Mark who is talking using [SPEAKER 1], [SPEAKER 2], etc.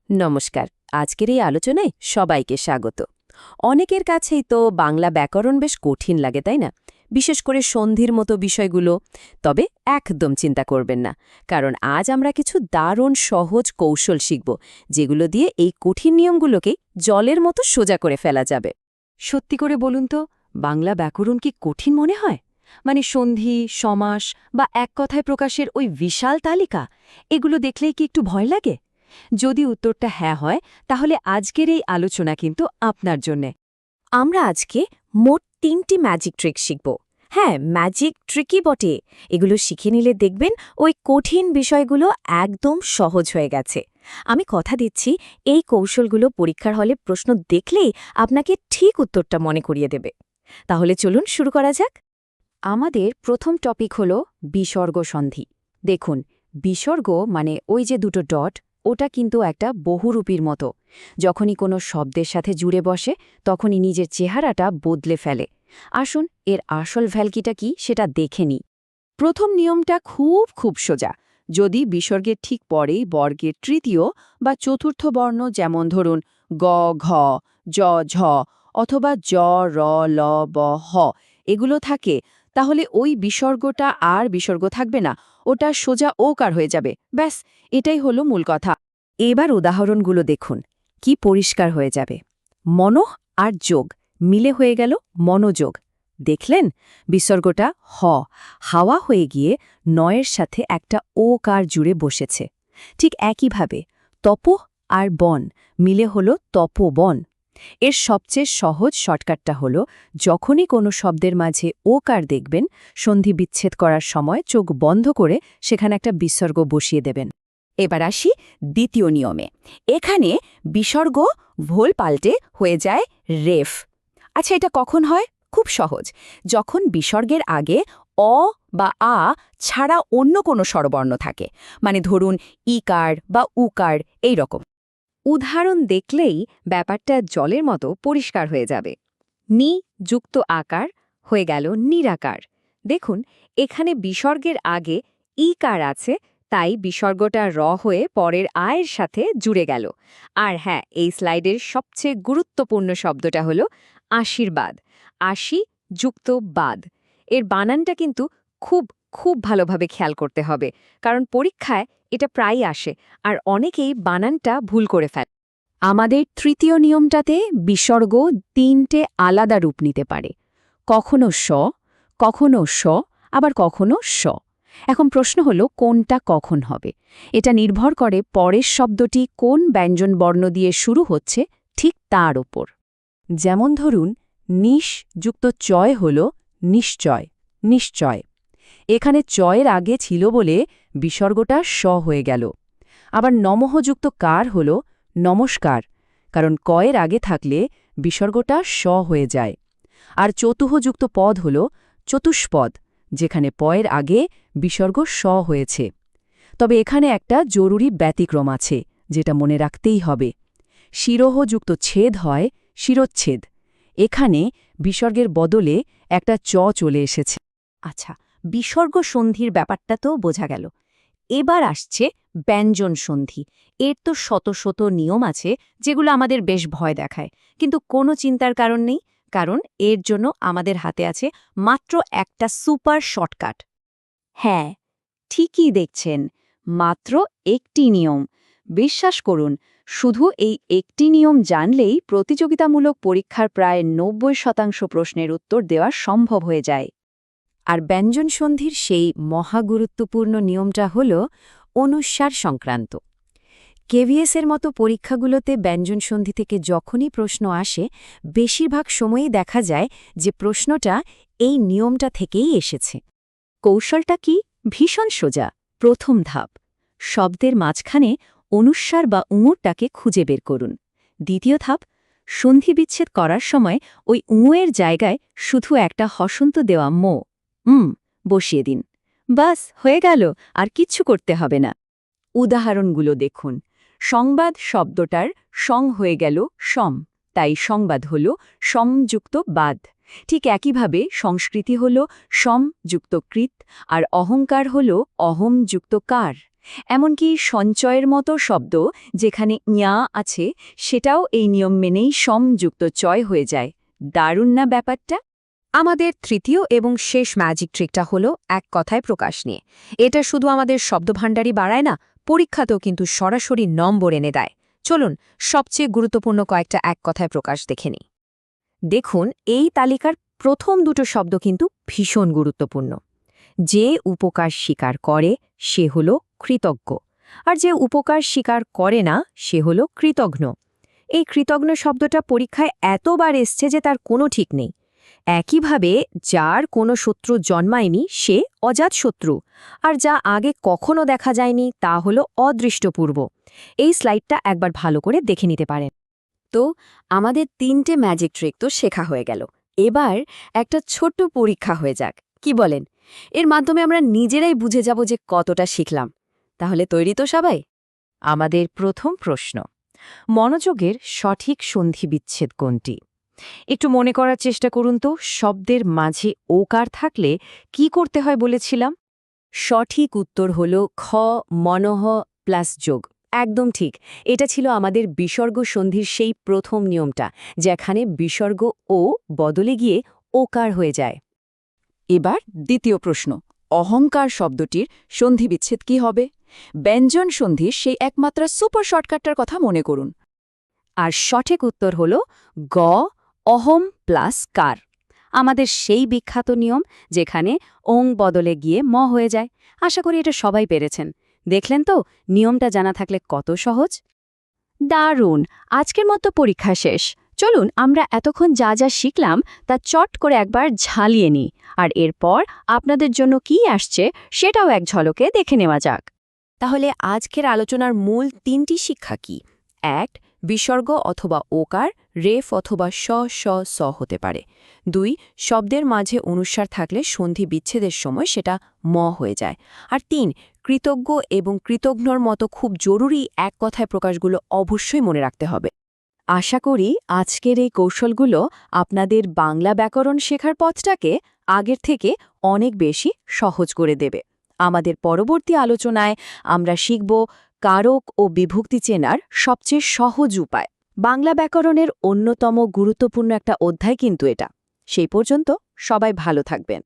[SPEAKER 1] নমস্কার। আজকের এই আলোচনায় সবাইকে স্বাগত। অনেকের কাছেই তো বাংলা ব্যাকরণ বেশ কঠিন লাগে, তাই না? বিশেষ করে সন্ধির মতো বিষয়গুলো। তবে একদম চিন্তা করবেন না, কারণ আজ আমরা কিছু দারুণ সহজ কৌশল শিখব, যেগুলো দিয়ে এই কঠিন নিয়মগুলোকে জলের মতো সোজা করে ফেলা যাবে।
[SPEAKER 2] সত্যি করে বলুন তো, বাংলা ব্যাকরণ কি কঠিন মনে হয়? মানে সন্ধি, সমাস বা এক কথায় প্রকাশের ওই বিশাল তালিকা, এগুলো দেখলেই কি একটু ভয় লাগে? যদি উত্তরটা হ্যাঁ হয়, তাহলে আজকের এই আলোচনা কিন্তু আপনার জন্যে।
[SPEAKER 1] আমরা আজকে মোট ৩টি ম্যাজিক ট্রিক শিখব। হ্যাঁ, ম্যাজিক ট্রিকই বটে। এগুলো শিখে নিলে দেখবেন ওই কঠিন বিষয়গুলো একদম সহজ হয়ে গেছে। আমি কথা দিচ্ছি, এই কৌশলগুলো পরীক্ষার হলে প্রশ্ন দেখলেই আপনাকে ঠিক উত্তরটা মনে করিয়ে দেবে। তাহলে চলুন শুরু করা যাক।
[SPEAKER 2] আমাদের প্রথম টপিক হল বিসর্গ সন্ধি। দেখুন, বিসর্গ মানে ওই যে দুটো ডট, ওটা কিন্তু একটা বহুরূপীর মতো। যখনই কোনো শব্দের সাথে জুড়ে বসে, তখনই নিজের চেহারাটা বদলে ফেলে। আসুন, এর আসল ভ্যালকিটা কি সেটা দেখে নিই। প্রথম নিয়মটা খুব সোজা। যদি বিসর্গের ঠিক পরেই বর্গের তৃতীয় বা চতুর্থ বর্ণ, যেমন ধরুন গ, ঘ, জ, ঝ অথবা জ, র, ল, ব, হ এগুলো থাকে, তাহলে ওই বিসর্গটা আর বিসর্গ থাকবে না, ওটা সোজা ওকার হয়ে যাবে। ব্যাস, এটাই হলো মূল কথা।
[SPEAKER 1] এবার উদাহরণগুলো দেখুন, কি পরিষ্কার হয়ে যাবে। মনঃ আর যোগ মিলে হয়ে গেল মনোযোগ। দেখলেন, বিসর্গটা হ হাওয়া হয়ে গিয়ে নয়ের সাথে একটা ওকার জুড়ে বসেছে। ঠিক একইভাবে তপঃ আর বন মিলে হল তপোবন। এর সবচেয়ে সহজ শর্টকাটটা হল, যখনই কোনো শব্দের মাঝে ওকার দেখবেন, সন্ধি বিচ্ছেদ করার সময় চোখ বন্ধ করে সেখানে একটা বিসর্গ বসিয়ে দেবেন।
[SPEAKER 2] এবার আসি দ্বিতীয় নিয়মে। এখানে বিসর্গ ভোল পাল্টে হয়ে যায় রেফ। আচ্ছা, এটা কখন হয়? খুব সহজ। যখন বিসর্গের আগে অ বা আ ছাড়া অন্য কোনো স্বরবর্ণ থাকে, মানে ধরুন ইকার বা উকার এই রকম।
[SPEAKER 1] উদাহরণ দেখলেই ব্যাপারটা জলের মতো পরিষ্কার হয়ে যাবে। নি যুক্ত আকার হয়ে গেল নিরাকার। দেখুন, এখানে বিসর্গের আগে ইকার আছে, তাই বিসর্গটা র হয়ে পরের আয়ের সাথে জুড়ে গেল। আর হ্যাঁ, এই স্লাইডের সবচেয়ে গুরুত্বপূর্ণ শব্দটা হলো আশীর্বাদ। আশি যুক্ত বাদ। এর বানানটা কিন্তু খুব খুব ভালোভাবে খেয়াল করতে হবে, কারণ পরীক্ষায় এটা প্রায়ই আসে আর অনেকেই বানানটা ভুল করে ফেলে।
[SPEAKER 2] আমাদের তৃতীয় নিয়মটাতে বিসর্গ 3টে আলাদা রূপ নিতে পারে। কখনো স, কখনো স, আবার কখনো স। এখন প্রশ্ন হলো, কোনটা কখন হবে? এটা নির্ভর করে পরের শব্দটি কোন ব্যঞ্জন বর্ণ দিয়ে শুরু হচ্ছে, ঠিক তার ওপর। যেমন ধরুন, নিশ যুক্ত চয় হল নিশ্চয়, নিশ্চয়। এখানে চয়ের আগে ছিল বলে বিসর্গটা স হয়ে গেল। আবার নমঃযুক্ত কার হল নমস্কার, কারণ কয়ের আগে থাকলে বিসর্গটা স হয়ে যায়। আর চতুহযুক্ত পদ হল চতুষ্পদ, যেখানে পয়ের আগে বিসর্গ স হয়েছে। তবে এখানে একটা জরুরি ব্যতিক্রম আছে, যেটা মনে রাখতেই হবে। শিরোহযুক্ত ছেদ হয় শিরোচ্ছেদ। এখানে বিসর্গের বদলে একটা চ চলে এসেছে।
[SPEAKER 1] আচ্ছা, বিসর্গ সন্ধির ব্যাপারটা তো বোঝা গেল। এবার আসছে ব্যঞ্জন সন্ধি। এর তো শত নিয়ম আছে, যেগুলো আমাদের বেশ ভয় দেখায়, কিন্তু কোনো চিন্তার কারণ নেই, কারণ এর জন্য আমাদের হাতে আছে মাত্র একটা সুপার শর্টকাট। হ্যাঁ, ঠিকই দেখছেন, মাত্র একটি নিয়ম। বিশ্বাস করুন, শুধু এই একটি নিয়ম জানলেই প্রতিযোগিতামূলক পরীক্ষার প্রায় ৯০% প্রশ্নের উত্তর দেওয়া সম্ভব হয়ে যায়। আর ব্যঞ্জন সন্ধির সেই মহাগুরুত্বপূর্ণ নিয়মটা হল অনুস্বার সংক্রান্ত। কেভিএসের মতো পরীক্ষাগুলোতে ব্যঞ্জন সন্ধি থেকে যখনই প্রশ্ন আসে, বেশিরভাগ সময়ই দেখা যায় যে প্রশ্নটা এই নিয়মটা থেকেই এসেছে। কৌশলটা কি? ভীষণ সোজা। প্রথম ধাপ, শব্দের মাঝখানে অনুস্বার বা উঙুরটাকে খুঁজে বের করুন। দ্বিতীয় ধাপ, সন্ধি বিচ্ছেদ করার সময় ওই উঙুয়ের জায়গায় শুধু একটা হসন্ত দেওয়া মো বসিয়ে দিন। বাস, হয়ে গেল, আর কিচ্ছু করতে হবে না। উদাহরণগুলো দেখুন। সংবাদ শব্দটার সং হয়ে গেল সম, তাই সংবাদ হল সমযুক্ত বাদ। ঠিক একইভাবে সংস্কৃতি হল সমযুক্ত কৃত, আর অহংকার হল অহমযুক্ত কার।
[SPEAKER 2] এমনকি সঞ্চয়ের মতো শব্দ যেখানে ঞা আছে সেটাও এই নিয়ম মেনেই সমযুক্ত চয় হয়ে যায়। দারুণ না ব্যাপারটা?
[SPEAKER 3] আমাদের তৃতীয় এবং শেষ ম্যাজিক ট্রিকটা হলো এক কথায় প্রকাশ নিয়ে। এটা শুধু আমাদের শব্দভাণ্ডারই বাড়ায় না, পরীক্ষাতেও কিন্তু সরাসরি নম্বর এনে দেয়। চলুন সবচেয়ে গুরুত্বপূর্ণ কয়েকটা এক কথায় প্রকাশ দেখে নিই।
[SPEAKER 2] দেখুন, এই তালিকার প্রথম দুটো শব্দ কিন্তু ভীষণ গুরুত্বপূর্ণ। যে উপকার স্বীকার করে সে হল কৃতজ্ঞ, আর যে উপকার স্বীকার করে না সে হল কৃতঘ্ন। এই কৃতঘ্ন শব্দটা পরীক্ষায় এতবার এসছে যে তার কোনো ঠিক নেই। একইভাবে যার কোনো শত্রু জন্মায়নি সে অজাতশত্রু, আর যা আগে কখনো দেখা যায়নি তা হল অদৃষ্টপূর্ব। এই স্লাইডটা একবার ভালো করে দেখে নিতে পারেন। তো আমাদের 3টে ম্যাজিক ট্রিক তো শেখা হয়ে গেল। এবার একটা ছোট্ট পরীক্ষা হয়ে যাক, কি বলেন? এর মাধ্যমে আমরা নিজেরাই বুঝে যাব যে কতটা শিখলাম। তাহলে তৈরি তো সবাই? আমাদের প্রথম প্রশ্ন, মনোযোগের সঠিক সন্ধি বিচ্ছেদ কোনটি? একটু মনে করার চেষ্টা করুন তো। শব্দের মাঝে ওকার থাকলে কি করতে হয় বলেছিলাম? সঠিক উত্তর হল খ, মনঃ প্লাস যোগ। একদম ঠিক। এটা ছিল আমাদের বিসর্গ সন্ধির সেই প্রথম নিয়মটা, যেখানে বিসর্গ ও বদলে গিয়ে ওকার হয়ে যায়। এবার দ্বিতীয় প্রশ্ন, অহংকার শব্দটির সন্ধিবিচ্ছেদ কি হবে? ব্যঞ্জন সন্ধির সেই একমাত্র সুপার শর্টকাটটার কথা মনে করুন। আর সঠিক উত্তর হল গ, অহম প্লাস কার। আমাদের সেই বিখ্যাত নিয়ম যেখানে ওং বদলে গিয়ে ম হয়ে যায়। আশা করি এটা সবাই পেরেছেন। দেখলেন তো নিয়মটা জানা থাকলে কত সহজ। দারুণ! আজকের মতো পরীক্ষা শেষ। চলুন আমরা এতক্ষণ যা যা শিখলাম তা চট করে একবার ঝালিয়ে নিই, আর এরপর আপনাদের জন্য কি আসছে সেটাও এক ঝলকে দেখে নেওয়া যাক। তাহলে আজকের আলোচনার মূল 3টি শিক্ষা কি? 1. বিসর্গ অথবা ওকার রেফ অথবা স স স হতে পারে। 2. শব্দের মাঝে অনুস্বার থাকলে সন্ধি বিচ্ছেদের সময় সেটা ম হয়ে যায়। আর 3. কৃতজ্ঞ এবং কৃতঘ্নর মতো খুব জরুরি এক কথায় প্রকাশগুলো অবশ্যই মনে রাখতে হবে। আশা করি আজকের এই কৌশলগুলো আপনাদের বাংলা ব্যাকরণ শেখার পথটাকে আগের থেকে অনেক বেশি সহজ করে দেবে। আমাদের পরবর্তী আলোচনায় আমরা শিখব কারক ও বিভক্তি চেনার সবচেয়ে সহজ উপায়। বাংলা ব্যাকরণের অন্যতম গুরুত্বপূর্ণ একটা অধ্যায় কিন্তু এটা। সেই পর্যন্ত সবাই ভালো থাকবেন।